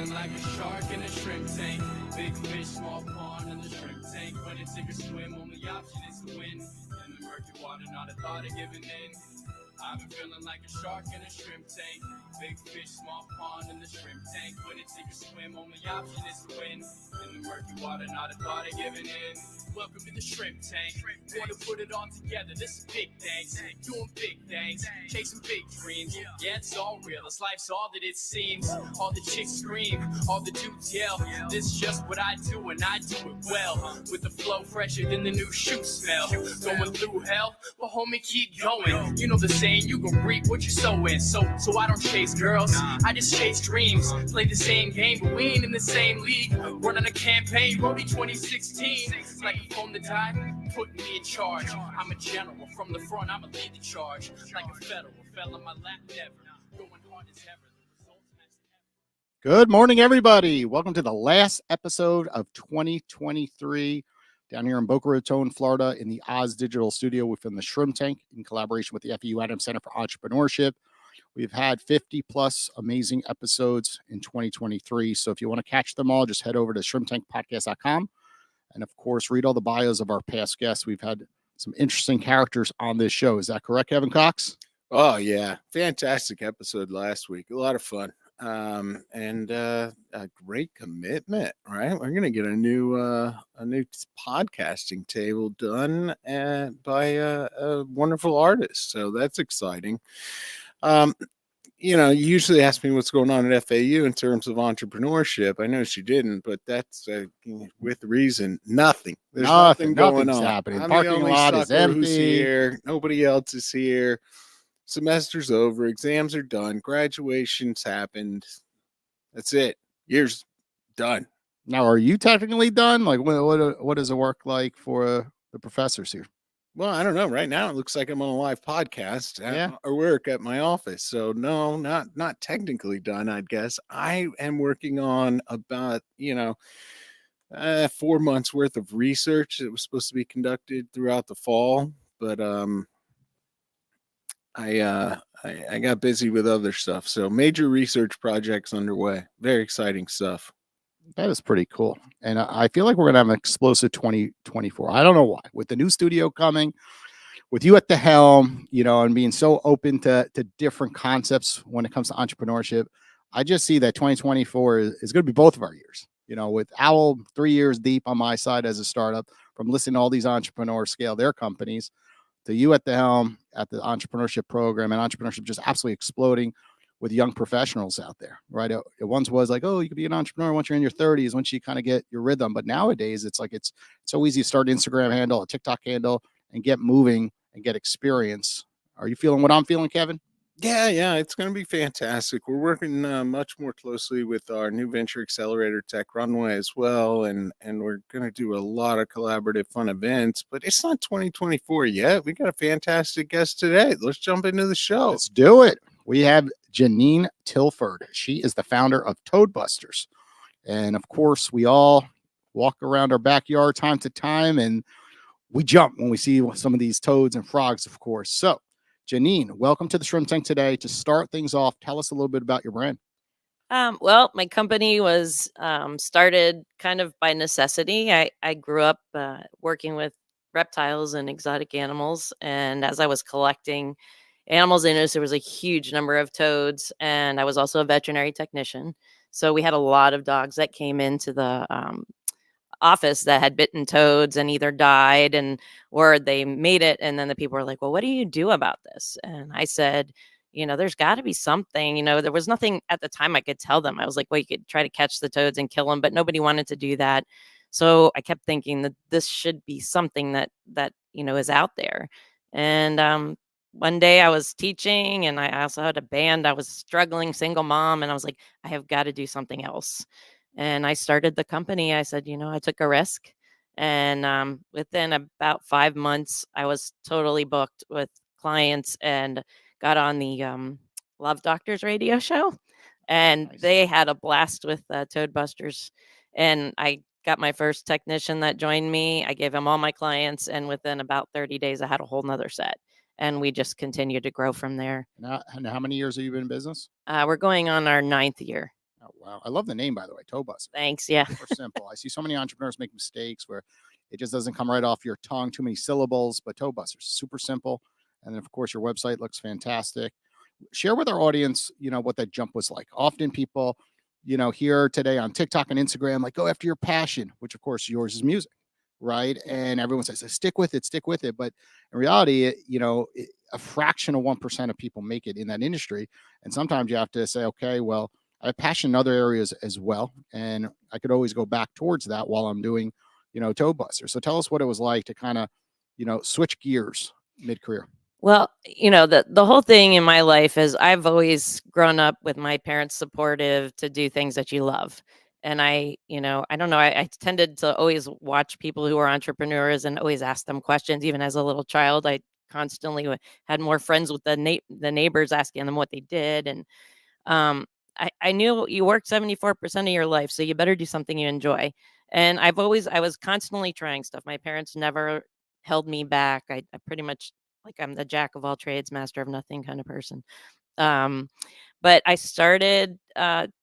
feeling like a shark in a shrimp tank. Big fish, small pond in the shrimp tank. When it's sink or swim, only option is to win. In the murky water, not a thought of giving in. I've been feeling like a shark in a shrimp tank. Big fish, small pond in the shrimp tank. When it's sink or swim, only option is to win. In the murky water, not a thought of giving in. Welcome to the shrimp tank. Wanna put it all together, this is big things. Doing big things, chasing big dreams. Yeah, it's all real, this life's all that it seems. All the chicks scream, all the dudes yell. This is just what I do and I do it well. With the flow fresher than the new shoe smell. Going through hell, well homie keep going. You know the saying, you gon' reap what you sow in. So I don't chase girls, I just chase dreams. Play the same game, but we ain't in the same league. Running a campaign, Roadie 2016. Like a phone to die, putting me in charge. I'm a general, from the front I'ma lead the charge. Like a federal, fell on my lap never. Going hard as ever. Good morning, everybody. Welcome to the last episode of 2023 down here in Boca Raton, Florida, in the Oz Digital Studio within the Shrimp Tank in collaboration with the FEU Adams Center for Entrepreneurship. We've had 50 plus amazing episodes in 2023. So if you want to catch them all, just head over to shrimptankpodcast.com. And of course, read all the bios of our past guests. We've had some interesting characters on this show. Is that correct, Kevin Cox? Oh, yeah. Fantastic episode last week. A lot of fun. And a great commitment, right? We're going to get a new podcasting table done by a wonderful artist. So that's exciting. You usually ask me what's going on at FAU in terms of entrepreneurship. I know she didn't, but that's with reason. Nothing. There's nothing going on. Happening. I'm Parking the only lot is empty. Who's here. Nobody else is here. Semester's over. Exams are done. Graduation's happened. That's it. Year's done. Now, are you technically done? Like, what does it work like for the professors here? Well, I don't know. Right now, it looks like I'm on a live podcast at work at my office. So no, not technically done, I guess. I am working on about, 4 months worth of research that was supposed to be conducted throughout the fall. But I got busy with other stuff. So major research projects underway. Very exciting stuff. That is pretty cool. And I feel like we're going to have an explosive 2024. I don't know why. With the new studio coming, with you at the helm, and being so open to different concepts when it comes to entrepreneurship, I just see that 2024 is going to be both of our years. With Owl 3 years deep on my side as a startup, from listening to all these entrepreneurs scale their companies, to you at the helm at the entrepreneurship program, and entrepreneurship just absolutely exploding with young professionals out there, right? It once was like, oh, you could be an entrepreneur once you're in your 30s, once you kind of get your rhythm. But nowadays, it's like it's so easy to start an Instagram handle, a TikTok handle, and get moving and get experience. Are you feeling what I'm feeling, Kevin? Yeah, it's going to be fantastic. We're working much more closely with our new venture accelerator, Tech Runway, as well, and we're going to do a lot of collaborative fun events. But it's not 2024 yet. We got a fantastic guest today. Let's jump into the show. Let's do it. We have Jeannine Tilford. She is the founder of Toadbusters. And of course, we all walk around our backyard time to time, and we jump when we see some of these toads and frogs, of course. So, Jeannine, welcome to the Shrimp Tank today. To start things off, tell us a little bit about your brand. Well, my company was started kind of by necessity. I grew up working with reptiles and exotic animals, and as I was collecting animals, I noticed there was a huge number of toads, and I was also a veterinary technician. So we had a lot of dogs that came into the office that had bitten toads and either died or they made it. And then the people were like, well, what do you do about this? And I said, there's got to be something. There was nothing at the time I could tell them. I was like, well, you could try to catch the toads and kill them, but nobody wanted to do that. So I kept thinking that this should be something that is out there. And one day I was teaching, and I also had a band. I was struggling single mom, and I was like, I have got to do something else. And I started the company. I said, I took a risk. And within about 5 months, I was totally booked with clients and got on the Love Doctors radio show. And Nice. They had a blast with Toadbusters. And I got my first technician that joined me. I gave him all my clients. And within about 30 days, I had a whole nother set. And we just continued to grow from there. And how many years have you been in business? We're going on our 9th year. Oh, Wow. I love the name, by the way, Toe Buster. Thanks. Yeah. Super simple. I see so many entrepreneurs make mistakes where it just doesn't come right off your tongue, too many syllables, but Toe Buster's super simple. And then, of course, your website looks fantastic. Share with our audience, what that jump was like. Often people, here today on TikTok and Instagram, like, go after your passion, which of course yours is music, right? And everyone says, stick with it, stick with it. But in reality, a fraction of 1% of people make it in that industry. And sometimes you have to say, okay, well, I have passion in other areas as well. And I could always go back towards that while I'm doing, Toe Buster. So tell us what it was like to kind of, switch gears mid-career. Well, the whole thing in my life is I've always grown up with my parents supportive to do things that you love. And I don't know, I tended to always watch people who are entrepreneurs and always ask them questions. Even as a little child, I constantly had more friends with the neighbors asking them what they did. And I knew you work 74% of your life, so you better do something you enjoy. And I was constantly trying stuff. My parents never held me back. I pretty much, like, I'm the jack of all trades, master of nothing kind of person. Um, but I started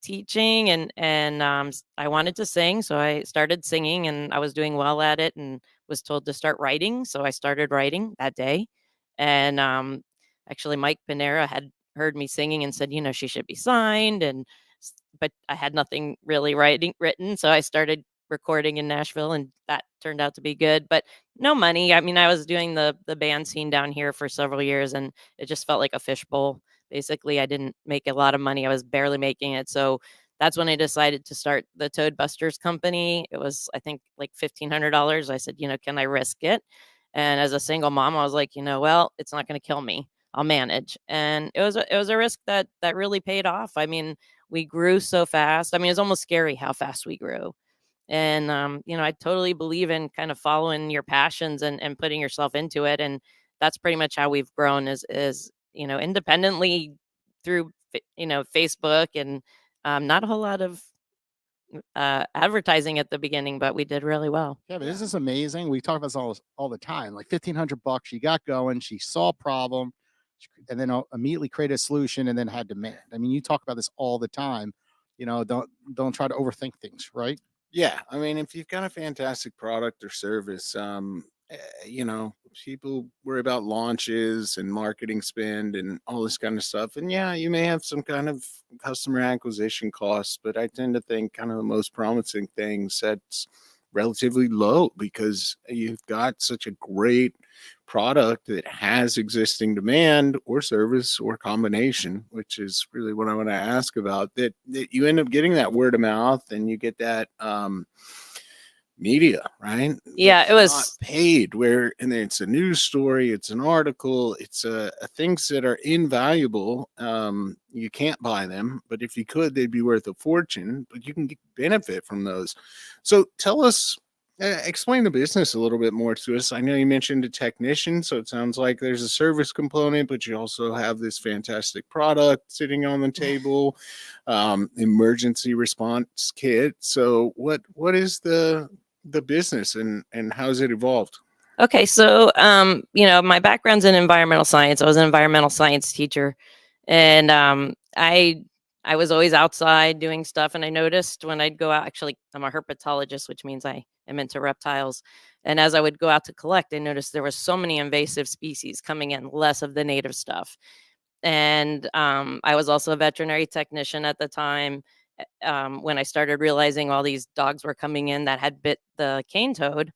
teaching, and I wanted to sing, so I started singing, and I was doing well at it, and was told to start writing, so I started writing that day. And actually, Mike Panera had heard me singing and said, she should be signed, but I had nothing really written, so I started recording in Nashville, and that turned out to be good, but no money. I mean, I was doing the band scene down here for several years, and it just felt like a fishbowl. Basically, I didn't make a lot of money. I was barely making it. So that's when I decided to start the Toad Busters company. It was, I think, like $1,500. I said, can I risk it? And as a single mom, I was like, well, it's not going to kill me. I'll manage. And it was a risk that really paid off. I mean, we grew so fast. I mean, it's almost scary how fast we grew. And I totally believe in kind of following your passions and putting yourself into it. And that's pretty much how we've grown is independently through Facebook, and not a whole lot of advertising at the beginning, but we did really well. Yeah, but this is amazing. We talk about this all the time. Like $1,500, she got going, she saw a problem, and then immediately created a solution, and then had demand. I mean, you talk about this all the time. Don't try to overthink things, right? Yeah, I mean, if you've got a fantastic product or service, people worry about launches and marketing spend and all this kind of stuff. And yeah, you may have some kind of customer acquisition costs, but I tend to think kind of the most promising things that's relatively low because you've got such a great product that has existing demand or service or combination, which is really what I want to ask about, that you end up getting that word of mouth and you get that media, right? Yeah, That's it was not paid, where, and it's a news story, it's an article, it's a things that are invaluable. You can't buy them, but if you could, they'd be worth a fortune, but you can benefit from those. So tell us, explain the business a little bit more to us. I know you mentioned a technician, so it sounds like there's a service component, but you also have this fantastic product sitting on the table, emergency response kit. So what is the business and how's it evolved? Okay, so my background's in environmental science. I was an environmental science teacher, and I was always outside doing stuff. And I noticed when I'd go out, actually, I'm a herpetologist, which means I am into reptiles. And as I would go out to collect, I noticed there was so many invasive species coming in, less of the native stuff. And I was also a veterinary technician at the time. When I started realizing all these dogs were coming in that had bit the cane toad,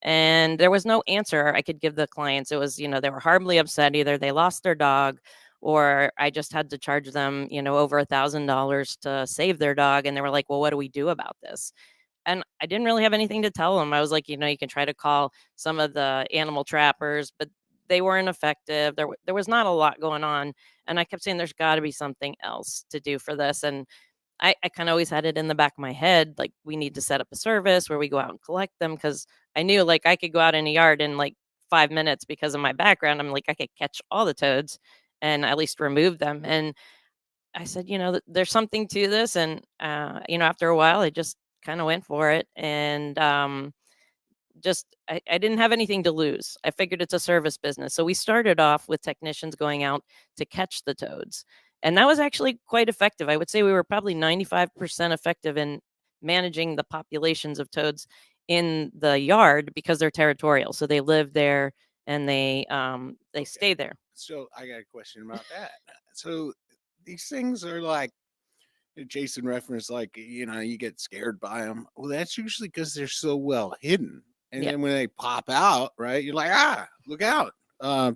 and there was no answer I could give the clients. It was, they were horribly upset. Either they lost their dog, or I just had to charge them, over $1,000 to save their dog. And they were like, well, what do we do about this? And I didn't really have anything to tell them. I was like, you can try to call some of the animal trappers, but they weren't effective. There was not a lot going on. And I kept saying, there's got to be something else to do for this. And I kind of always had it in the back of my head, like, we need to set up a service where we go out and collect them. Cause I knew, like, I could go out in a yard in like 5 minutes because of my background. I'm like, I could catch all the toads and at least remove them. And I said, there's something to this. And, after a while, I just kind of went for it. And, I didn't have anything to lose. I figured it's a service business. So we started off with technicians going out to catch the toads. And that was actually quite effective. I would say we were probably 95% effective in managing the populations of toads in the yard because they're territorial. So they live there and they stay there. So I got a question about that. So these things are like Jason referenced, like, you get scared by them. Well, that's usually because they're so well hidden. And Yeah. then when they pop out, right, you're like, look out.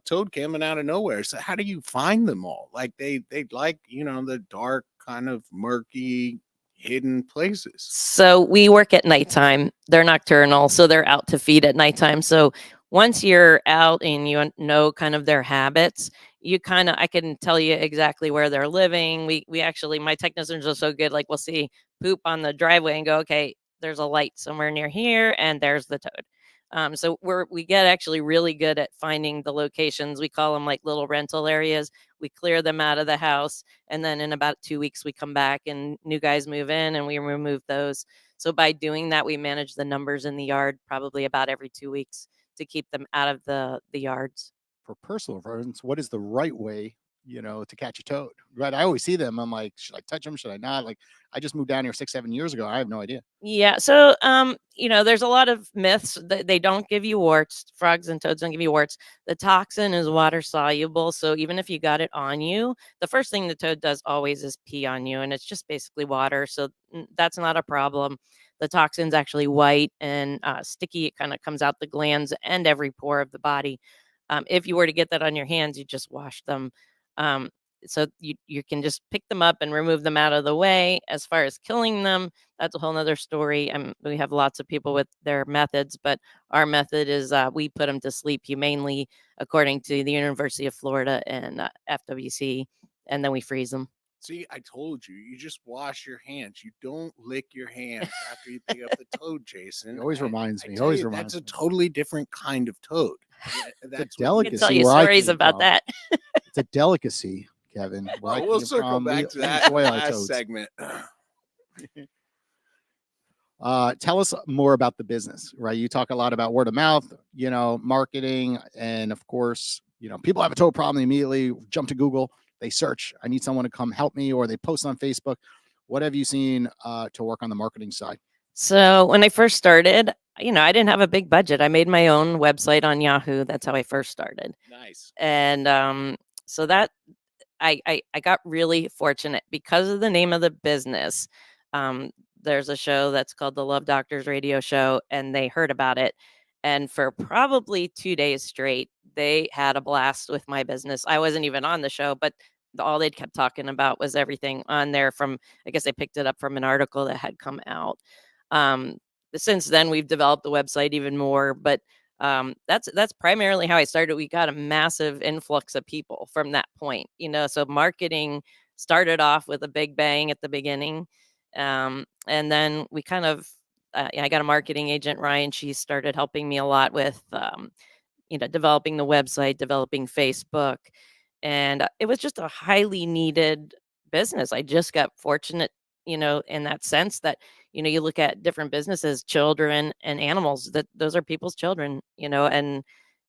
Toad coming out of nowhere. So how do you find them all? Like they like, the dark, kind of murky, hidden places. So we work at nighttime. They're nocturnal, so they're out to feed at nighttime. So once you're out and you know kind of their habits, I can tell you exactly where they're living. We actually, my technicians are so good, like we'll see poop on the driveway and go, okay, there's a light somewhere near here and there's the toad. So we get actually really good at finding the locations. We call them like little rental areas. We clear them out of the house, and then in about 2 weeks we come back and new guys move in and we remove those. So by doing that, we manage the numbers in the yard probably about every 2 weeks to keep them out of the yards. For personal reference, what is the right way, to catch a toad? Right. I always see them. I'm like, should I touch them? Should I not? Like, I just moved down here 6, 7 years ago. I have no idea. Yeah. So, there's a lot of myths that they don't give you warts. Frogs and toads don't give you warts. The toxin is water soluble. So even if you got it on you, the first thing the toad does always is pee on you, and it's just basically water. So that's not a problem. The toxin's actually white and sticky. It kind of comes out the glands and every pore of the body. If you were to get that on your hands, you just wash them. Um, so you can just pick them up and remove them out of the way. As far as killing them, that's a whole nother story. We have lots of people with their methods, but our method is we put them to sleep humanely, according to the University of Florida and FWC, and then we freeze them. See, I told you, you just wash your hands. You don't lick your hands after you pick up the toad, Jason. He always reminds me. Tell Always you, reminds that's a me. totally different kind of toad. That's a what I can you- tell delicacy you where I stories came about from. that. It's a delicacy, Kevin. Where I Well, we'll came circle from, back we to that enjoy our last toads. segment. Tell us more about the business, right? You talk a lot about word of mouth, marketing, and of course, people have a toad problem, they immediately jump to Google, they search, I need someone to come help me, or they post on Facebook. What have you seen to work on the marketing side? So when I first started, I didn't have a big budget. I made my own website on Yahoo. That's how I first started. Nice. And so that I got really fortunate because of the name of the business. Um, there's a show that's called the Love Doctors Radio Show, and they heard about it. And for probably 2 days straight, they had a blast with my business. I wasn't even on the show, but all they kept talking about was everything on there from, I guess they picked it up from an article that had come out. Um, since then, we've developed the website even more, but that's primarily how I started. We got a massive influx of people from that point, so marketing started off with a big bang at the beginning. And then we kind of, I got a marketing agent, Ryan. She started helping me a lot with, developing the website, developing Facebook. And it was just a highly needed business. I just got fortunate, in that sense that, you look at different businesses, children and animals, that those are people's children, and,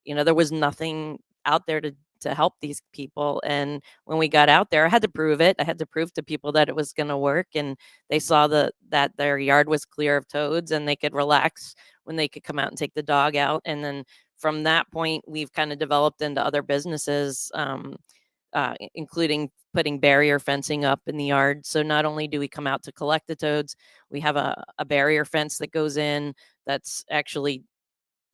there was nothing out there to help these people. And when we got out there, I had to prove it. I had to prove to people that it was going to work. And they saw that their yard was clear of toads and they could relax when they could come out and take the dog out. And then from that point, we've kind of developed into other businesses, including putting barrier fencing up in the yard. So not only do we come out to collect the toads, we have a barrier fence that goes in that's actually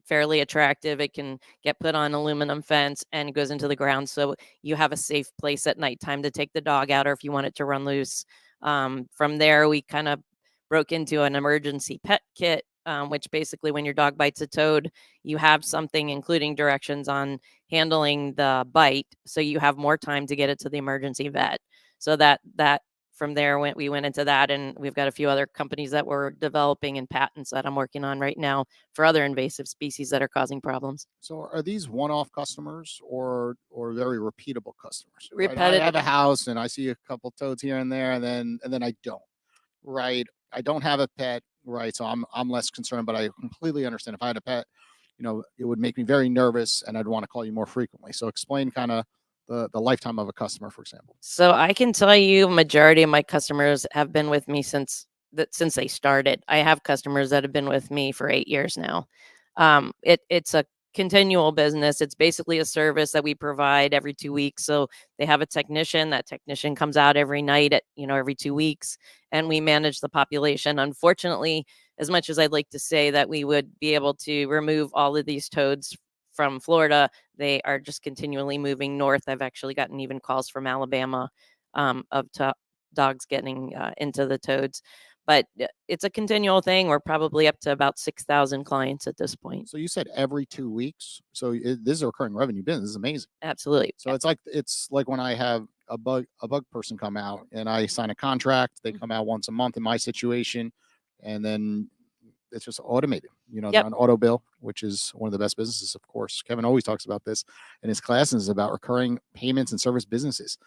fairly attractive. It can get put on aluminum fence and goes into the ground. So you have a safe place at nighttime to take the dog out, or if you want it to run loose. From there, we kind of broke into an emergency pet kit, which basically when your dog bites a toad, you have something, including directions on handling the bite. So you have more time to get it to the emergency vet. So that from there we went into that, and we've got a few other companies that we're developing and patents that I'm working on right now for other invasive species that are causing problems. So are these one-off customers or very repeatable customers? Right? I Repetitive. have a house and I see a couple toads here and there, and then I don't. Right? I don't have a pet, right? So I'm less concerned, but I completely understand if I had a pet, it would make me very nervous and I'd want to call you more frequently. So explain kind of the lifetime of a customer, for example? So I can tell you, majority of my customers have been with me since they started. I have customers that have been with me for 8 years now. It's a continual business. It's basically a service that we provide every 2 weeks. So they have a technician. That technician comes out every night at every 2 weeks, and we manage the population. Unfortunately, as much as I'd like to say that we would be able to remove all of these toads from Florida, they are just continually moving north. I've actually gotten even calls from Alabama of dogs getting into the toads. But it's a continual thing. We're probably up to about 6,000 clients at this point. So you said every 2 weeks. So this is a recurring revenue business. This is amazing. Absolutely. So it's like when I have a bug person come out and I sign a contract. They come out once a month in my situation, and then it's just automated. They're Yep. on auto bill, which is one of the best businesses, of course. Kevin always talks about this in his classes about recurring payments and service businesses.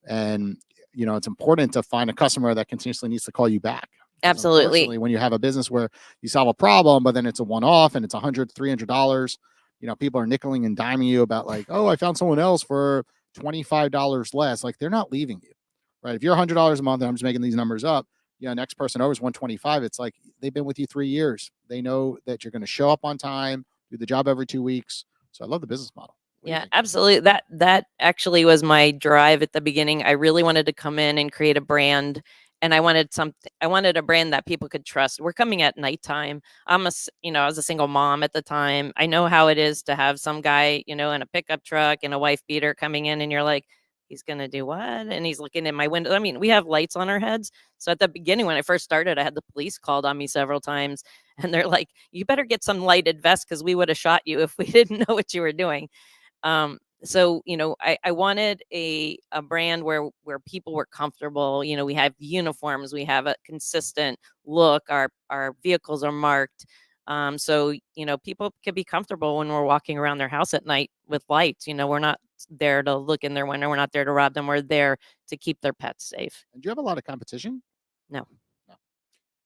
And it's important to find a customer that continuously needs to call you back. Absolutely. Unfortunately, when you have a business where you solve a problem, but then it's a one-off and it's $100, $300, people are nickeling and diming you about like, oh, I found someone else for $25 less. Like, they're not leaving you, right? If you're $100 a month, and I'm just making these numbers up, next person over is 125. It's like they've been with you 3 years. They know that you're going to show up on time, do the job every 2 weeks. So I love the business model. Yeah, absolutely. That actually was my drive at the beginning. I really wanted to come in and create a brand, and I wanted a brand that people could trust. We're coming at nighttime. I was a single mom at the time. I know how it is to have some guy, in a pickup truck and a wife beater coming in, and you're like, he's going to do what? And he's looking in my window. I mean, we have lights on our heads. So at the beginning, when I first started, I had the police called on me several times, and they're like, you better get some lighted vests because we would have shot you if we didn't know what you were doing. So, I wanted a brand where people were comfortable. We have uniforms, we have a consistent look, our vehicles are marked. So, people can be comfortable when we're walking around their house at night with lights. We're not there to look in their window. We're not there to rob them. We're there to keep their pets safe. And do you have a lot of competition? No.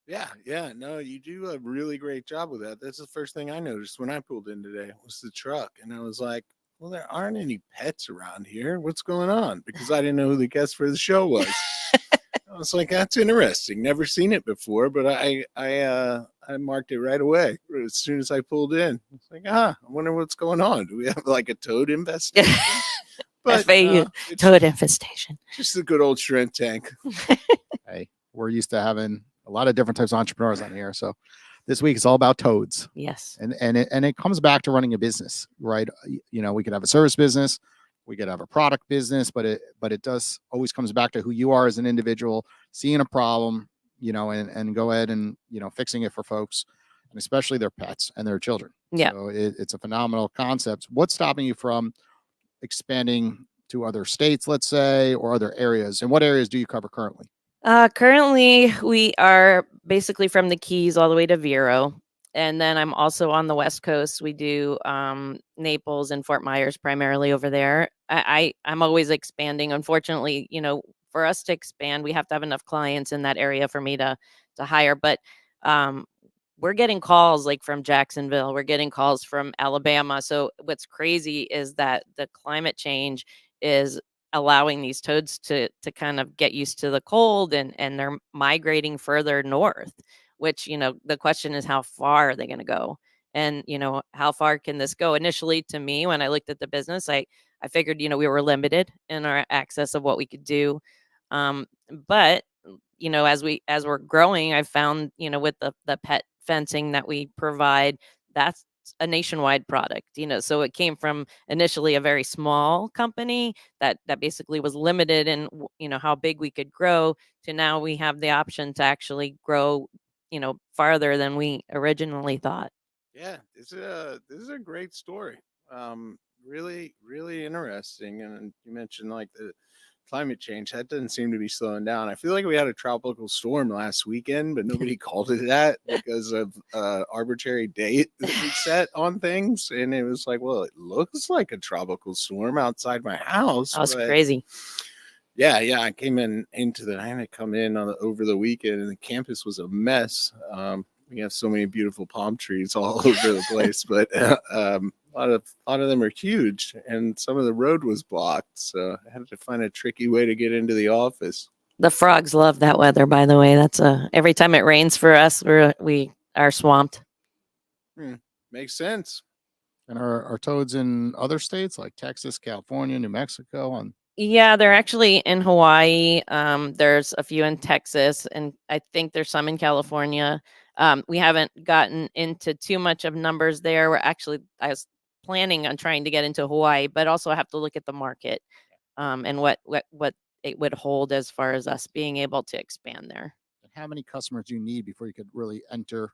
Yeah. No, you do a really great job with that. That's the first thing I noticed when I pulled in today was the truck. And I was like, well, there aren't any pets around here. What's going on? Because I didn't know who the guest for the show was. I was like, that's interesting. Never seen it before, but I marked it right away as soon as I pulled in. It's like, I wonder what's going on. Do we have like a toad infestation? But FAU, toad infestation. Just a good old shrimp tank. Hey, we're used to having a lot of different types of entrepreneurs on here. So this week is all about toads. Yes. And it comes back to running a business, right? We could have a service business, we could have a product business, but it does always comes back to who you are as an individual, seeing a problem, and go ahead and, fixing it for folks, and especially their pets and their children. Yeah. So it's a phenomenal concept. What's stopping you from expanding to other states, let's say, or other areas? And what areas do you cover currently? Currently, we are basically from the Keys all the way to Vero. And then I'm also on the West Coast. We do Naples and Fort Myers primarily over there. I'm always expanding. Unfortunately, for us to expand, we have to have enough clients in that area for me to hire. But we're getting calls like from Jacksonville. We're getting calls from Alabama. So what's crazy is that the climate change is allowing these toads to kind of get used to the cold, and they're migrating further north, which, the question is, how far are they going to go? And, how far can this go? Initially, to me, when I looked at the business, I figured, we were limited in our access of what we could do. But, as we're growing, I've found, with the pet fencing that we provide, that's a nationwide product, so it came from initially a very small company that basically was limited in, how big we could grow, to now we have the option to actually grow, farther than we originally thought. Yeah, this is a great story. Really, really interesting. And you mentioned like the climate change that doesn't seem to be slowing down. I feel like we had a tropical storm last weekend, but nobody called it that because of arbitrary date that we set on things. And it was like, well, it looks like a tropical storm outside my house. That was crazy. Yeah. I came into the, I had to come in over the weekend, and the campus was a mess. We have so many beautiful palm trees all over the place, but A lot of them are huge, and some of the road was blocked, so I had to find a tricky way to get into the office. The frogs love that weather, by the way. That's every time it rains for us, we are swamped. Makes sense. And are toads in other states like Texas, California, New Mexico? On Yeah, they're actually in Hawaii. There's a few in Texas, and I think there's some in California. We haven't gotten into too much of numbers there. I was planning on trying to get into Hawaii, but also I have to look at the market, and what it would hold as far as us being able to expand there. and how many customers do you need before you could really enter,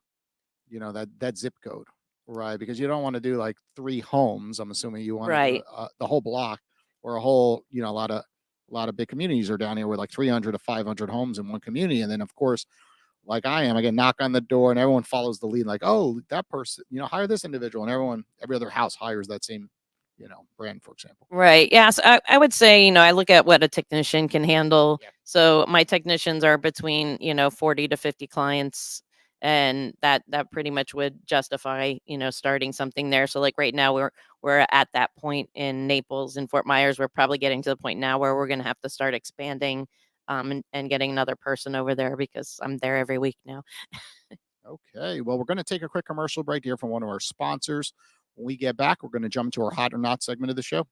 that zip code, right? Because you don't want to do like 3 homes. I'm assuming you want to do Right. the whole block or a whole, a lot of big communities are down here with like 300 to 500 homes in one community, and then of course, like I get knock on the door and everyone follows the lead, like, oh, that person, hire this individual, and every other house hires that same, brand, for example. Right. Yeah. So I would say, I look at what a technician can handle. Yeah. So my technicians are between, 40 to 50 clients. And that pretty much would justify, starting something there. So like right now we're at that point in Naples and Fort Myers. We're probably getting to the point now where we're gonna have to start expanding and getting another person over there because I'm there every week now. Okay. Well, we're going to take a quick commercial break here from one of our sponsors. When we get back, we're going to jump into our hot or not segment of the show.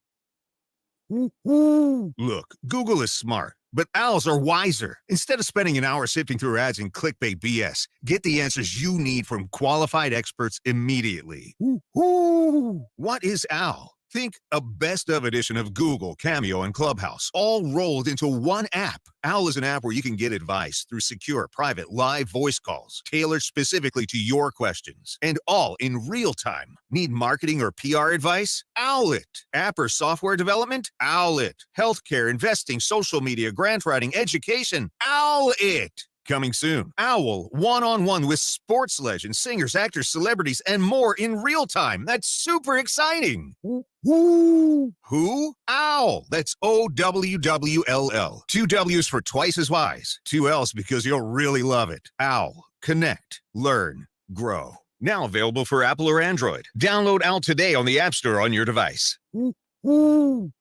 Look, Google is smart, but owls are wiser. Instead of spending an hour sifting through ads and clickbait BS, get the answers you need from qualified experts immediately. What is Owl? Think a best of edition of Google, Cameo, and Clubhouse, all rolled into one app. Owl is an app where you can get advice through secure, private, live voice calls, tailored specifically to your questions, and all in real time. Need marketing or PR advice? Owlet. App or software development? Owlet. Healthcare, investing, social media, grant writing, education? Owlet. Coming soon. Owl, one-on-one with sports legends, singers, actors, celebrities, and more in real time. That's super exciting. Who? Owl. That's OWWLL. 2 W's for twice as wise. 2 L's because you'll really love it. Owl. Connect. Learn. Grow. Now available for Apple or Android. Download Owl today on the App Store on your device. Hey,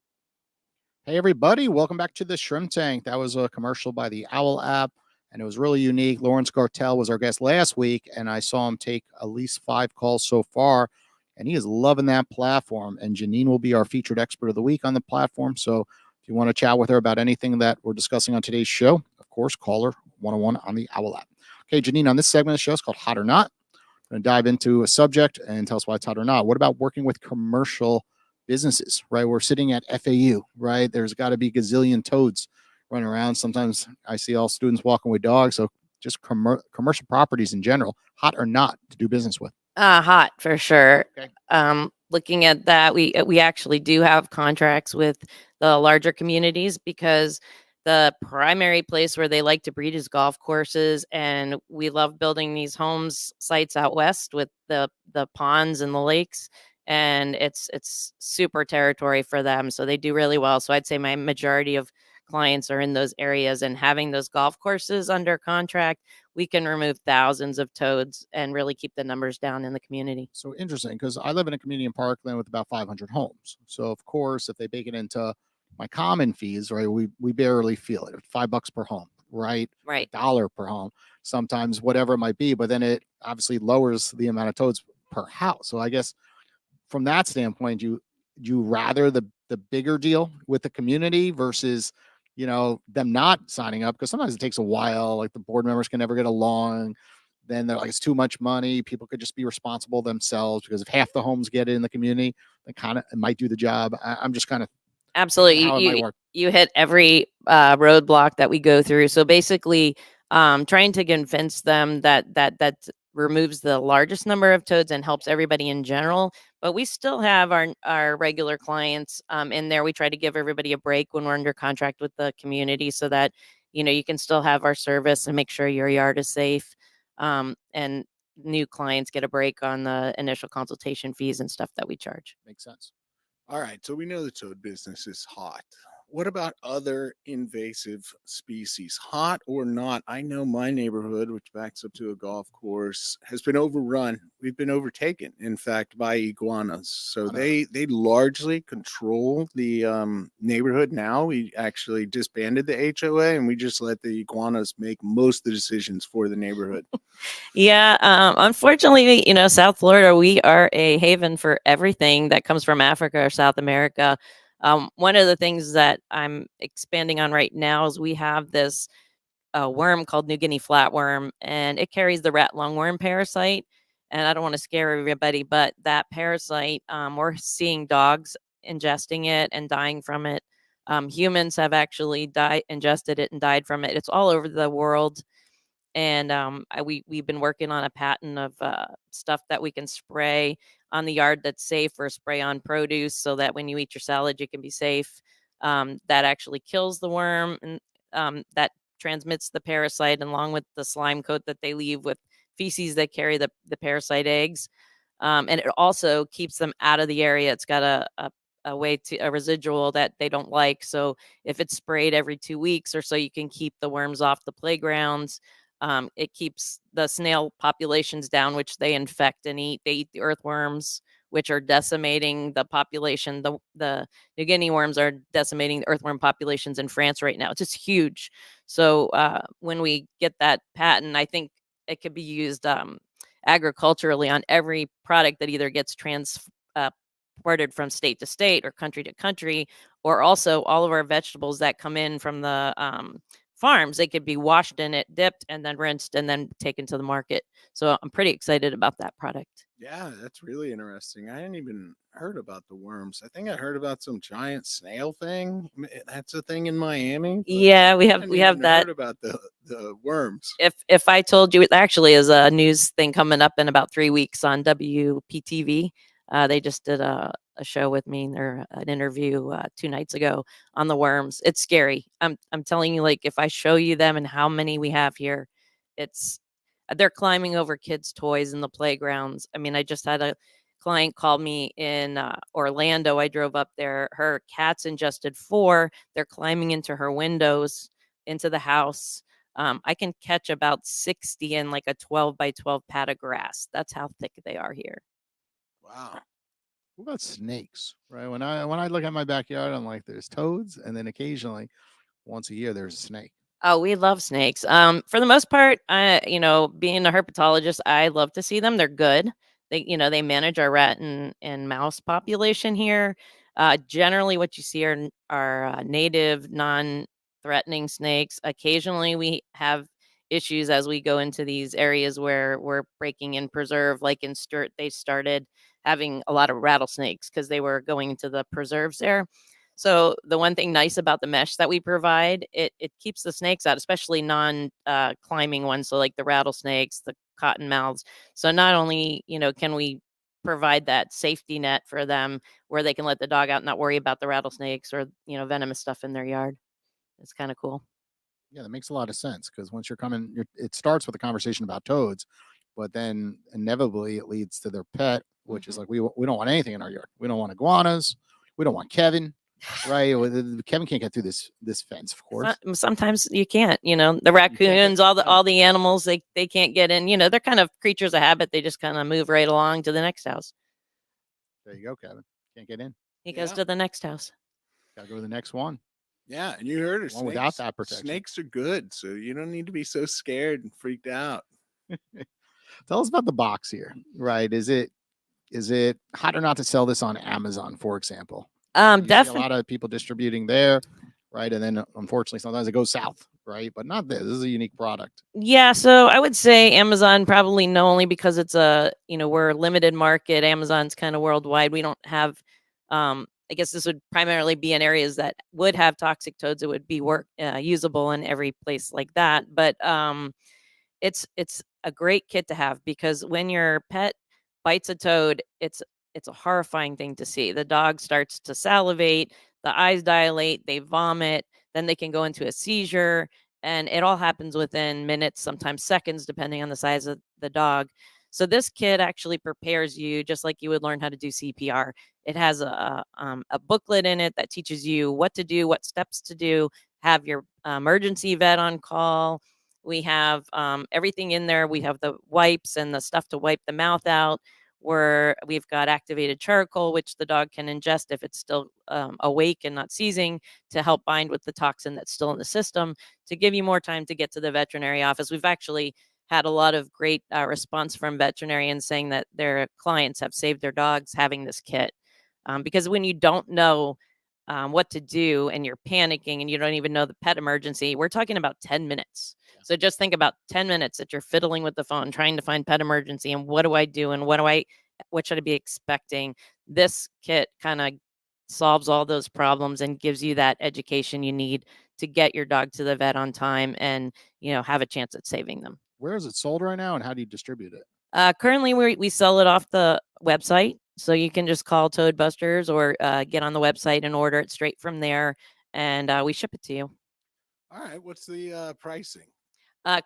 everybody. Welcome back to the Shrimp Tank. That was a commercial by the Owl app, and it was really unique. Lawrence Gartell was our guest last week, and I saw him take at least 5 calls so far, and he is loving that platform. And Jeannine will be our featured expert of the week on the platform. So if you want to chat with her about anything that we're discussing on today's show, of course, call her 101 on the Owl app. Okay, Jeannine, on this segment of the show, it's called Hot or Not. I'm going to dive into a subject and tell us why it's hot or not. What about working with commercial businesses, right? We're sitting at FAU, right? There's got to be gazillion toads running around. Sometimes I see all students walking with dogs. So just commercial properties in general, hot or not to do business with? Hot for sure. Okay. Looking at that, we actually do have contracts with the larger communities because the primary place where they like to breed is golf courses, and we love building these homes sites out west with the ponds and the lakes, and it's super territory for them, so they do really well. So I'd say my majority of clients are in those areas, and having those golf courses under contract, we can remove thousands of toads and really keep the numbers down in the community. So interesting, because I live in a community in Parkland with about 500 homes. So of course, if they bake it into my common fees, right, we barely feel it. $5 per home, right? Right. $1 per home, sometimes whatever it might be. But then it obviously lowers the amount of toads per house. So I guess from that standpoint, you rather the bigger deal with the community versus them not signing up, because sometimes it takes a while. Like the board members can never get along. Then they're like, it's too much money. People could just be responsible themselves, because if half the homes get it in the community, then it might do the job. I'm just kind of Absolutely. how it might work. You hit every roadblock that we go through. So basically, trying to convince them that removes the largest number of toads and helps everybody in general. But we still have our regular clients in there. We try to give everybody a break when we're under contract with the community, so that you can still have our service and make sure your yard is safe. And new clients get a break on the initial consultation fees and stuff that we charge. Makes sense. All right, so we know the toad business is hot. What about other invasive species, hot or not? I know my neighborhood, which backs up to a golf course, has been overrun. We've been overtaken, in fact, by iguanas. So Oh, no. they largely control the neighborhood now. We actually disbanded the HOA and we just let the iguanas make most of the decisions for the neighborhood. Yeah, unfortunately, South Florida, we are a haven for everything that comes from Africa or South America. One of the things that I'm expanding on right now is we have this worm called New Guinea flatworm, and it carries the rat lungworm parasite. And I don't want to scare everybody, but that parasite, we're seeing dogs ingesting it and dying from it. Humans have actually ingested it and died from it. It's all over the world. And we've been working on a patent of stuff that we can spray on the yard that's safe, or spray on produce so that when you eat your salad you can be safe. That actually kills the worm, and that transmits the parasite along with the slime coat that they leave with feces that carry the parasite eggs. And it also keeps them out of the area. It's got a way to a residual that they don't like. So if it's sprayed every 2 weeks or so, you can keep the worms off the playgrounds. It keeps the snail populations down, which they infect and eat. They eat the earthworms, which are decimating the population. The New Guinea worms are decimating the earthworm populations in France right now. It's just huge. So when we get that patent, I think it could be used agriculturally on every product that either gets transported from state to state or country to country, or also all of our vegetables that come in from the farms. They could be washed in it, dipped, and then rinsed, and then taken to the market. So I'm pretty excited about that product. Yeah, that's really interesting. I hadn't even heard about the worms. I think I heard about some giant snail thing. That's a thing in Miami. But Yeah, we I have hadn't we have even that. heard about the worms. If I told you, it actually is a news thing coming up in about 3 weeks on WPTV. They just did a show with me, or an interview 2 nights ago on the worms. It's scary. I'm telling you, like, if I show you them and how many we have here, it's they're climbing over kids' toys in the playgrounds. I mean, I just had a client call me in Orlando. I drove up there. Her cats ingested four. They're climbing into her windows, into the house. I can catch about 60 in like a 12 by 12 pad of grass. That's how thick they are here. Wow. What about snakes? Right. When I look at my backyard, I'm like, there's toads, and then occasionally, once a year, there's a snake. Oh, we love snakes. For the most part, being a herpetologist, I love to see them. They're good. They manage our rat and mouse population here. Generally, what you see are native, non-threatening snakes. Occasionally, we have issues as we go into these areas where we're breaking in preserve. Like in Sturt, they started having a lot of rattlesnakes because they were going into the preserves there. So the one thing nice about the mesh that we provide, it keeps the snakes out, especially non climbing ones. So like the rattlesnakes, the cottonmouths. So not only, can we provide that safety net for them where they can let the dog out and not worry about the rattlesnakes or, venomous stuff in their yard. It's kind of cool. Yeah, that makes a lot of sense because once it starts with a conversation about toads, but then inevitably it leads to their pet, which is like we don't want anything in our yard. We don't want iguanas. We don't want Kevin. Right? Kevin can't get through this fence, of course. Sometimes you can't, the raccoons, all the animals, they can't get in. They're kind of creatures of habit. They just kind of move right along to the next house. There you go, Kevin. Can't get in. He goes to the next house. Gotta go to the next one. Yeah, and you heard her. One without that protection. Snakes are good, so you don't need to be so scared and freaked out. Tell us about the box here. Right? Is it hot or not to sell this on Amazon, for example? Definitely. A lot of people distributing there, right? And then unfortunately, sometimes it goes south, right? But not this. This is a unique product. Yeah, so I would say Amazon probably no, only because it's we're a limited market. Amazon's kind of worldwide. We don't have, I guess this would primarily be in areas that would have toxic toads. It would be usable in every place like that. But it's a great kit to have because when your pet bites a toad, it's a horrifying thing to see. The dog starts to salivate, the eyes dilate, they vomit, then they can go into a seizure, and it all happens within minutes, sometimes seconds, depending on the size of the dog. So this kit actually prepares you just like you would learn how to do CPR. It has a booklet in it that teaches you what to do, what steps to do, have your emergency vet on call. We have everything in there. We have the wipes and the stuff to wipe the mouth out. We've got activated charcoal, which the dog can ingest if it's still awake and not seizing, to help bind with the toxin that's still in the system, to give you more time to get to the veterinary office. We've actually had a lot of great response from veterinarians saying that their clients have saved their dogs having this kit. Because when you don't know what to do and you're panicking and you don't even know the pet emergency, we're talking about 10 minutes. So just think about 10 minutes that you're fiddling with the phone, trying to find pet emergency and what do I do and what should I be expecting? This kit kind of solves all those problems and gives you that education you need to get your dog to the vet on time and, have a chance at saving them. Where is it sold right now, and how do you distribute it? Currently, we sell it off the website, so you can just call Toad Busters or get on the website and order it straight from there, and we ship it to you. All right. What's the pricing?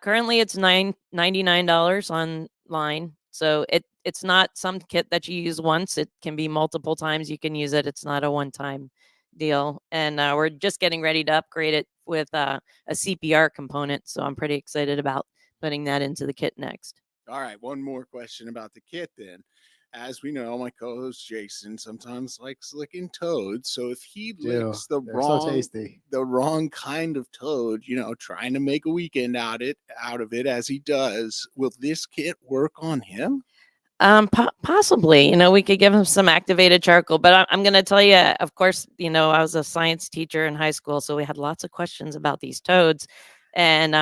Currently, it's $99 online. So it's not some kit that you use once. It can be multiple times you can use it. It's not a one-time deal. And we're just getting ready to upgrade it with a CPR component. So I'm pretty excited about putting that into the kit next. All right. One more question about the kit then. As we know, my co-host Jason sometimes likes licking toads. So if he licks the They're so tasty. wrong kind of toad, trying to make a weekend out of it as he does, will this kit work on him? Possibly, we could give him some activated charcoal, but I'm going to tell you, of course, I was a science teacher in high school, so we had lots of questions about these toads. And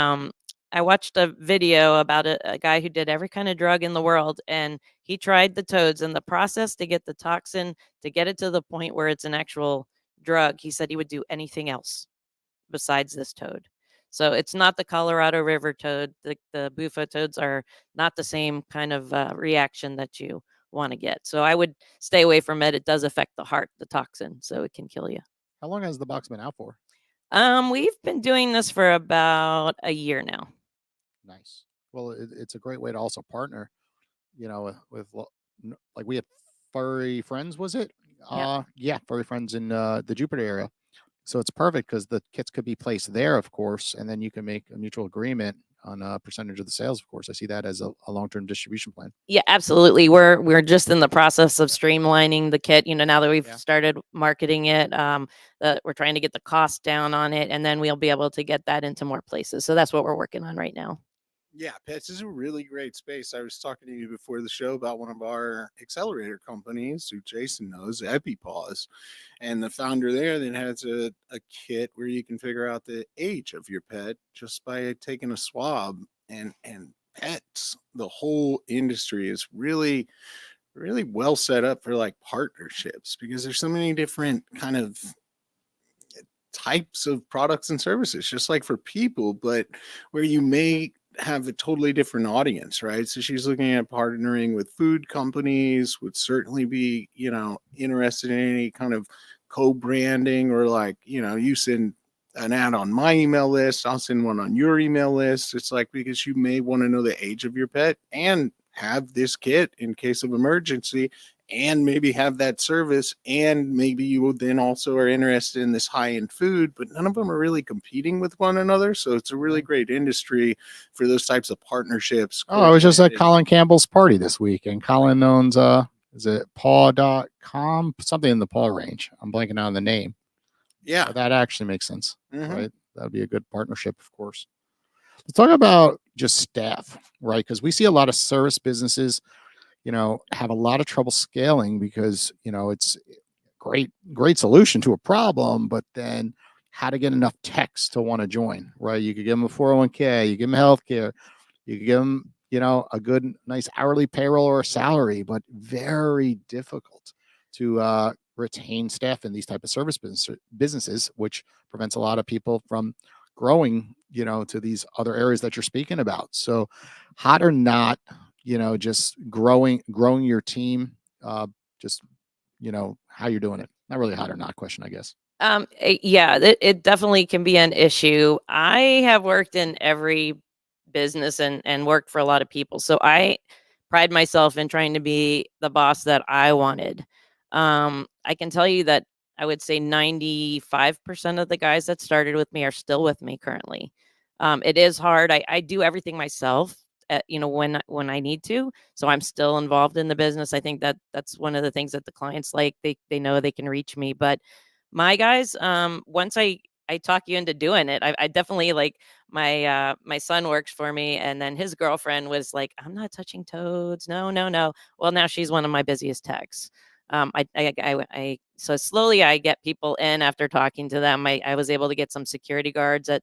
I watched a video about a guy who did every kind of drug in the world, and he tried the toads, and the process to get the toxin, to get it to the point where it's an actual drug, he said he would do anything else besides this toad. So it's not the Colorado River toad. The bufo toads are not the same kind of reaction that you want to get. So I would stay away from it. It does affect the heart, the toxin, so it can kill you. How long has the box been out for? We've been doing this for about a year now. Nice. Well, it's a great way to also partner, with like we have furry friends, was it? Yeah, furry friends in the Jupiter area. So it's perfect because the kits could be placed there, of course, and then you can make a mutual agreement on a percentage of the sales. Of course, I see that as a long-term distribution plan. Yeah, absolutely. We're just in the process of streamlining the kit. Now that we've started marketing it, we're trying to get the cost down on it, and then we'll be able to get that into more places. So that's what we're working on right now. Yeah, pets is a really great space. I was talking to you before the show about one of our accelerator companies, who Jason knows, EpiPaws, and the founder there then has a kit where you can figure out the age of your pet just by taking a swab. And pets, the whole industry is really, really well set up for like partnerships, because there's so many different kind of types of products and services, just like for people, but where you may have a totally different audience, right? So she's looking at partnering with food companies, would certainly be, interested in any kind of co-branding, or like, you send an ad on my email list, I'll send one on your email list. It's like, because you may want to know the age of your pet and have this kit in case of emergency, and maybe have that service, and maybe you will then also are interested in this high-end food, but none of them are really competing with one another. So it's a really great industry for those types of partnerships. Oh, I was just at Colin Campbell's party this week, and Colin owns is it paw.com, something in the paw range. I'm blanking on the name. Yeah, so that actually makes sense. Right, that would be a good partnership, of course. Let's talk about just staff, right? Because we see a lot of service businesses have a lot of trouble scaling, because it's great solution to a problem, but then how to get enough techs to want to join, right? You could give them a 401k, you give them healthcare, you could give them a good nice hourly payroll or a salary, but very difficult to retain staff in these type of service businesses, which prevents a lot of people from growing to these other areas that you're speaking about. So hot or not, just growing your team, just how you're doing it. Not really a hot or not question, I guess. Yeah, it definitely can be an issue. I have worked in every business and worked for a lot of people, so pride myself in trying to be the boss that I wanted. I can tell you that I would say 95% of the guys that started with me are still with me currently. It is hard. I do everything myself, when I need to. So I'm still involved in the business. I think that that's one of the things that the clients like. They know they can reach me. But my guys, once I talk you into doing it, I definitely like my son works for me, and then his girlfriend was like, "I'm not touching toads. No, no, no." Well, now she's one of my busiest techs. So slowly I get people in after talking to them. I was able to get some security guards at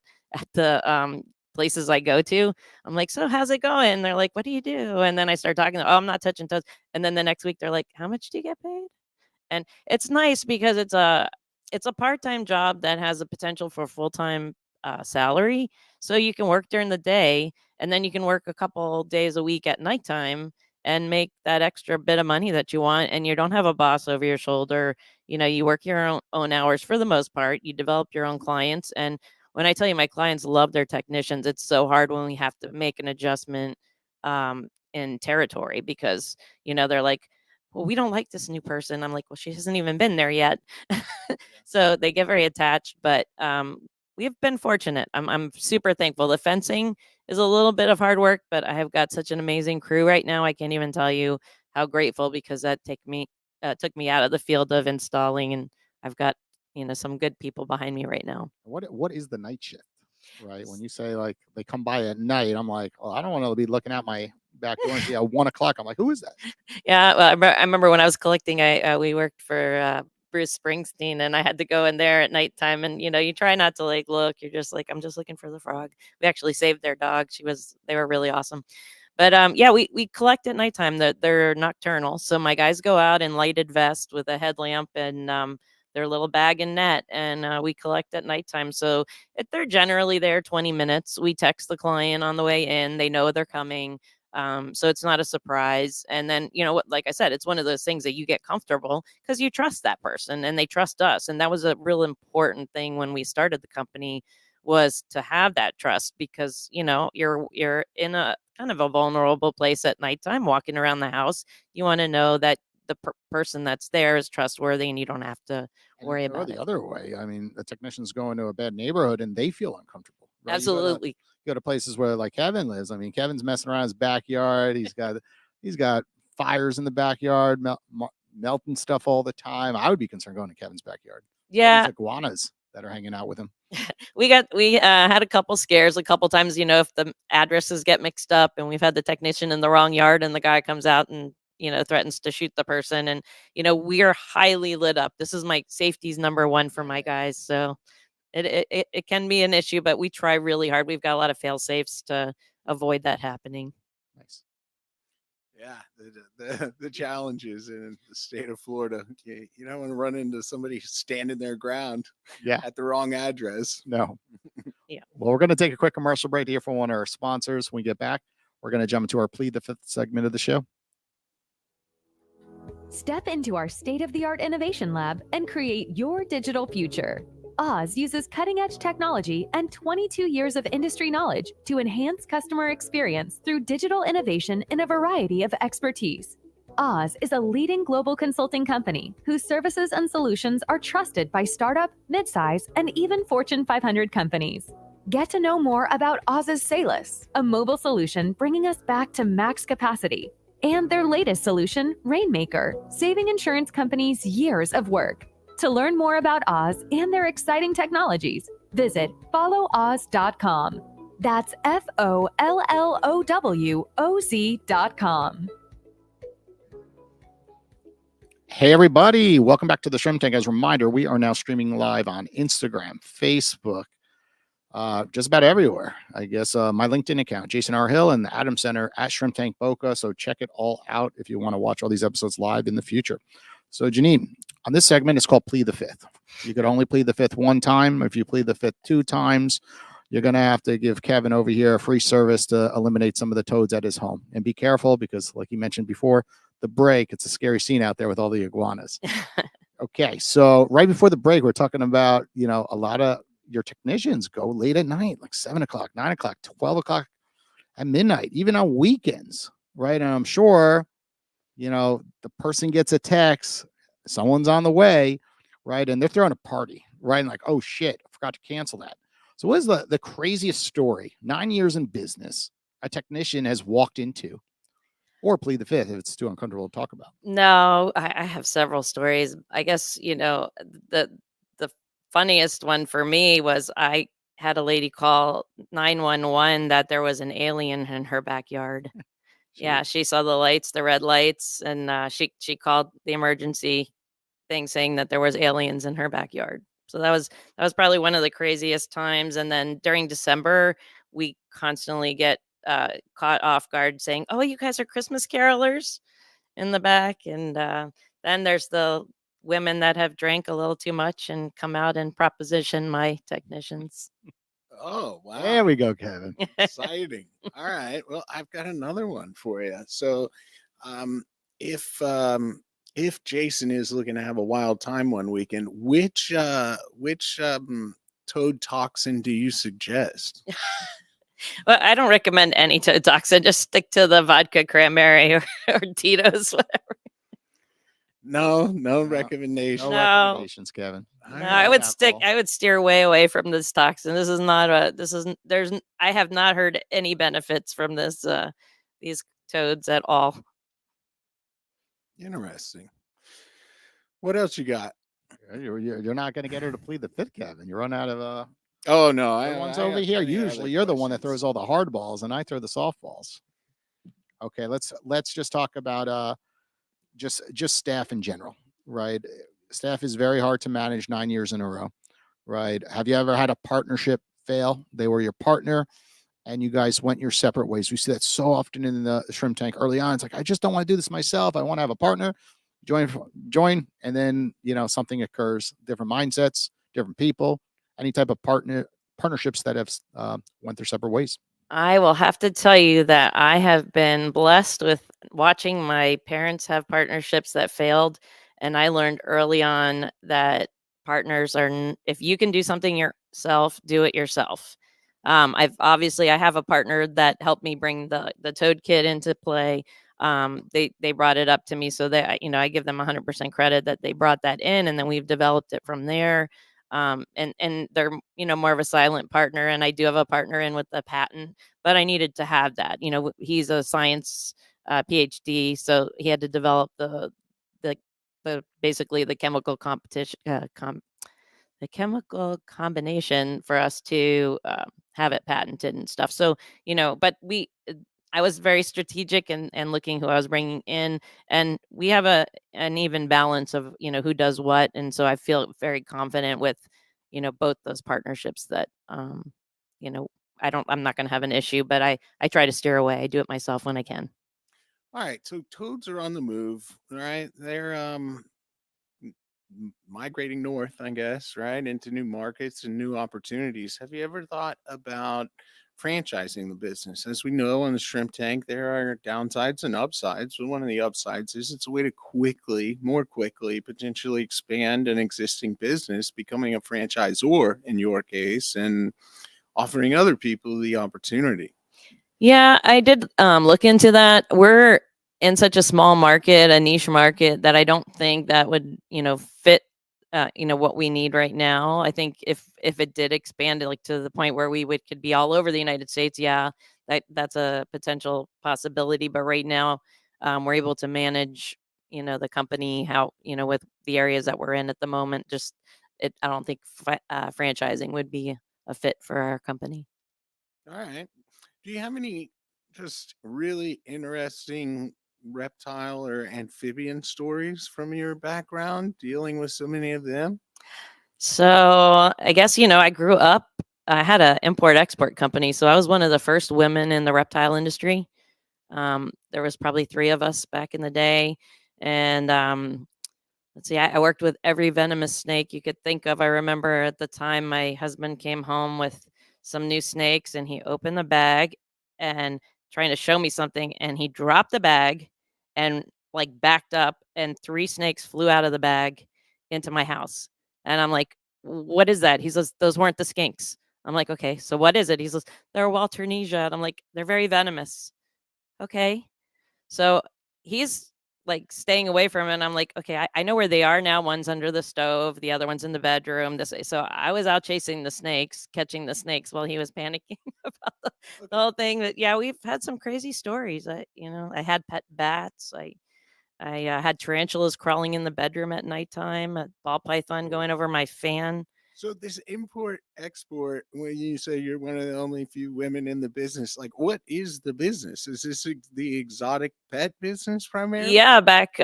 the places I go to. I'm like, "So how's it going?" And they're like, "What do you do?" And then I start talking. Oh, I'm not touching toes. And then the next week they're like, "How much do you get paid?" And it's nice because it's a part-time job that has a potential for full-time salary. So you can work during the day, and then you can work a couple days a week at nighttime and make that extra bit of money that you want, and you don't have a boss over your shoulder. You work your own hours for the most part. You develop your own clients, and when I tell you my clients love their technicians, it's so hard when we have to make an adjustment in territory because they're like, "Well, we don't like this new person." I'm like, "Well, she hasn't even been there yet." So they get very attached, but we've been fortunate. I'm super thankful. The fencing is a little bit of hard work, but I have got such an amazing crew right now. I can't even tell you how grateful, because that took me out of the field of installing, and I've got some good people behind me right now. What is the night shift? Right. When you say like they come by at night, I'm like, oh, I don't want to be looking at my back door and see at 1 o'clock. I'm like, who is that? Yeah, well, I remember when I was collecting, we worked for Bruce Springsteen, and I had to go in there at nighttime, and you try not to like look. You're just like, I'm just looking for the frog. We actually saved their dog. They were really awesome. But yeah, we collect at nighttime. They're nocturnal, so my guys go out in lighted vest with a headlamp and their little bag and net, and we collect at nighttime. So if they're generally there 20 minutes, we text the client on the way in. They know they're coming. So it's not a surprise. And then, like I said, it's one of those things that you get comfortable because you trust that person and they trust us. And that was a real important thing when we started the company, was to have that trust, because, you're in a kind of a vulnerable place at nighttime, walking around the house. You want to know that the person that's there is trustworthy, and you don't have to worry Or about the it. other way. I mean, the technicians go into a bad neighborhood and they feel uncomfortable. Right? Absolutely. Go to places where like Kevin lives. I mean, Kevin's messing around his backyard. He's got fires in the backyard, melting stuff all the time. I would be concerned going to Kevin's backyard. All Yeah. these iguanas that are hanging out with him. We had a couple scares a couple times, if the addresses get mixed up, and we've had the technician in the wrong yard and the guy comes out and threatens to shoot the person. And we are highly lit up. This is my safety's number one for my guys. So it can be an issue, but we try really hard. We've got a lot of fail safes to avoid that happening. Nice. Yeah, the challenges in the state of Florida. You don't want to run into somebody standing their ground at the wrong address. No. Yeah. Well, we're going to take a quick commercial break here for one of our sponsors. When we get back, we're going to jump into our Plead the Fifth segment of the show. Step into our state-of-the-art innovation lab and create your digital future. Oz uses cutting-edge technology and 22 years of industry knowledge to enhance customer experience through digital innovation in a variety of expertise. Oz is a leading global consulting company whose services and solutions are trusted by startup, midsize, and even Fortune 500 companies. Get to know more about Oz's Salus, a mobile solution bringing us back to max capacity, and their latest solution, Rainmaker, saving insurance companies years of work. To learn more about Oz and their exciting technologies, visit followoz.com. That's FOLLOWOZ.com. Hey, everybody. Welcome back to the Shrimp Tank. As a reminder, we are now streaming live on Instagram, Facebook, just about everywhere. I guess my LinkedIn account, Jason R. Hill, and the Adam Center at Shrimp Tank Boca. So check it all out if you want to watch all these episodes live in the future. So, Jeannine, on this segment, it's called Plead the Fifth. You could only plead the fifth one time. If you plead the fifth 2 times, you're going to have to give Kevin over here a free service to eliminate some of the toads at his home. And be careful because, like you mentioned before, the break, it's a scary scene out there with all the iguanas. Okay, so right before the break, we're talking about, a lot of your technicians go late at night, like 7 o'clock, 9 o'clock, 12 o'clock at midnight, even on weekends. right? And I'm sure, the person gets a text, someone's on the way, right? And they're throwing a party, right? And like, oh shit, I forgot to cancel that. So what is the craziest story 9 years in business a technician has walked into, or plead the fifth if it's too uncomfortable to talk about? No, I have several stories. I guess, the funniest one for me was I had a lady call 911 that there was an alien in her backyard. Yeah, Shoot. she saw the lights, the red lights, and she called the emergency thing saying that there was aliens in her backyard. So that was probably one of the craziest times. And then during December, we constantly get caught off guard saying, "Oh, you guys are Christmas carolers," in the back. And then there's the women that have drank a little too much and come out and proposition my technicians. Oh, There wow. we go, Kevin. Exciting. All right. Well, I've got another one for you. So, um, if Jason is looking to have a wild time one weekend, which toad toxin do you suggest? Well, I don't recommend any toxin. Just stick to the vodka cranberry or Tito's. No, no No, recommendation. No No. recommendations, Kevin. All No, right. I would steer way away from this toxin. This is not a, this isn't, I have not heard any benefits from these toads at all. Interesting. What else you got? You're not going to get her to plead the fifth, Kevin. You run out of Oh no, the ones I over got here. plenty of other Usually, you're the one that questions. throws all the hard balls, and I throw the softballs. Okay, let's just talk about just staff in general, right? Staff is very hard to manage 9 years in a row, right? Have you ever had a partnership fail? They were your partner, and you guys went your separate ways. We see that so often in the shrimp tank early on. It's like, I just don't want to do this myself. I want to have a partner. Join, and then something occurs. Different mindsets, different people, any type of partnerships that have went their separate ways. I will have to tell you that I have been blessed with watching my parents have partnerships that failed. And I learned early on that partners are, if you can do something yourself, do it yourself. I have a partner that helped me bring the Toad Kit into play. They brought it up to me, so that I give them 100% credit that they brought that in, and then we've developed it from there. And they're more of a silent partner, and I do have a partner in with the patent, but I needed to have that. He's a science PhD, so he had to develop the basically the chemical competition the chemical combination for us to have it patented and stuff. So, but I was very strategic and looking who I was bringing in, and we have an even balance of, who does what. And so I feel very confident with, both those partnerships that, you know, I'm not going to have an issue, but I try to steer away. I do it myself when I can. All right, so toads are on the move, right? They're migrating north, I guess, right, into new markets and new opportunities. Have you ever thought about franchising the business? As we know, on the shrimp tank, there are downsides and upsides. But one of the upsides is it's a way to more quickly, potentially expand an existing business, becoming a franchisor in your case, and offering other people the opportunity. Yeah, I did look into that. We're in such a small market, a niche market, that I don't think that would, fit, what we need right now. I think if it did expand like to the point where we could be all over the United States, yeah, that's a potential possibility. But right now, we're able to manage, the company how, with the areas that we're in at the moment. I don't think franchising would be a fit for our company. All right. Do you have any just really interesting reptile or amphibian stories from your background dealing with so many of them? So I guess, I grew up, I had an import export company. So I was one of the first women in the reptile industry. There was probably 3 of us back in the day. And let's see, I worked with every venomous snake you could think of. I remember at the time my husband came home with some new snakes, and he opened the bag and trying to show me something, and he dropped the bag and like backed up, and 3 snakes flew out of the bag into my house. And I'm like, "What is that?" He says, "Those weren't the skinks." I'm like, "Okay, so what is it?" He says, "They're Walternesia." And I'm like, "They're very venomous." Okay. So he's like staying away from it. And I'm like, okay, I know where they are now. One's under the stove, the other one's in the bedroom. So I was out chasing the snakes, catching the snakes while he was panicking about the whole thing. But yeah, we've had some crazy stories. I had pet bats. I had tarantulas crawling in the bedroom at nighttime, a ball python going over my fan. So this import export, when you say you're one of the only few women in the business, like what is the business? Is this the exotic pet business primarily? Yeah, back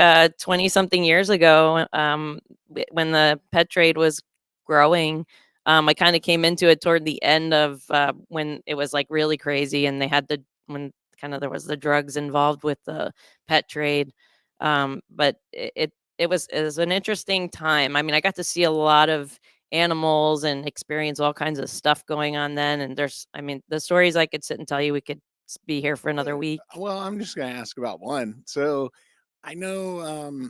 20 something years ago, when the pet trade was growing, I kind of came into it toward the end of when it was like really crazy and they had when kind of there was the drugs involved with the pet trade. But it was an interesting time. I mean, I got to see a lot of animals and experience all kinds of stuff going on then. And the stories I could sit and tell you, we could be here for another week. Well, I'm just going to ask about one. So I know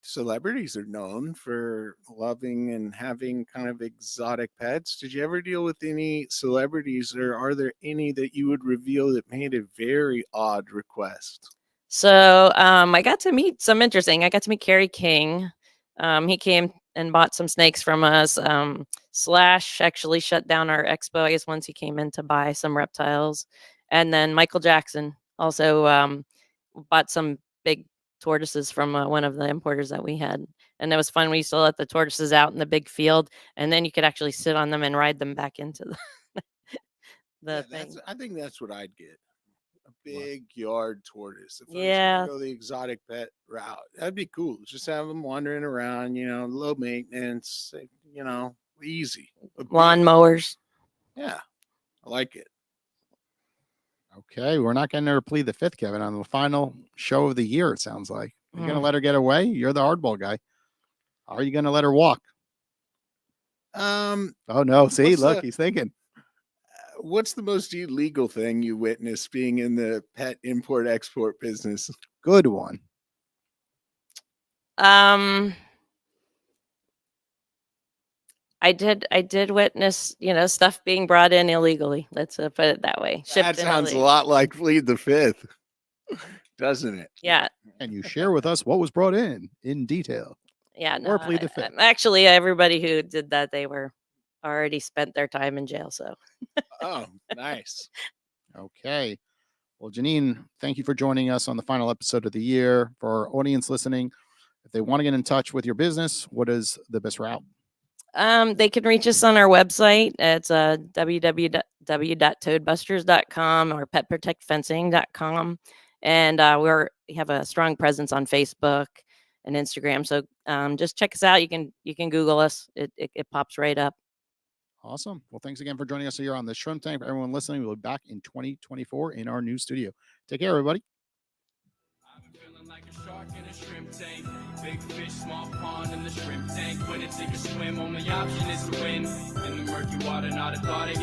celebrities are known for loving and having kind of exotic pets. Did you ever deal with any celebrities, or are there any that you would reveal that made a very odd request? So I got to meet some interesting. I got to meet Kerry King. He came and bought some snakes from us. Slash actually shut down our expo, I guess, once he came in to buy some reptiles. And then Michael Jackson also bought some big tortoises from one of the importers that we had. And it was fun. We used to let the tortoises out in the big field, and then you could actually sit on them and ride them back into the thing. I think that's what I'd get. A big yard tortoise. If I was Yeah. gonna go the exotic pet route, that'd be cool. Just have them wandering around, low maintenance, easy. But big. Lawnmowers. Yeah, I like it. Okay, we're not going to plead the fifth, Kevin, on the final show of the year. It sounds like you're going to Mm. let her get away. You're the hardball guy. Are you going to let her walk? Um, Oh no! See, What's look, the- he's thinking. what's the most illegal thing you witnessed being in the pet import export business? Good one. I did witness, stuff being brought in illegally. Let's put it that way. That Shipped in sounds a illegally. lot like plead the fifth, doesn't it? Yeah. And you share with us what was brought in detail. Yeah. Or No, plead the fifth. actually, everybody who did that, they were already spent their time in jail. So Oh, nice. Okay. Well, Jeannine, thank you for joining us on the final episode of the year. For our audience listening, if they want to get in touch with your business, what is the best route? they can reach us on our website. It's www.toadbusters.com or petprotectfencing.com. And we have a strong presence on Facebook and Instagram. So just check us out. You can Google us. It pops right up. Awesome. Well, thanks again for joining us here on the Shrimp Tank. For everyone listening, we'll be back in 2024 in our new studio. Take care, everybody. I've been feeling like a shark in a shrimp tank. Big fish, small pond in the shrimp tank. When it take a swim, only option is to win. In the murky water, not a thought of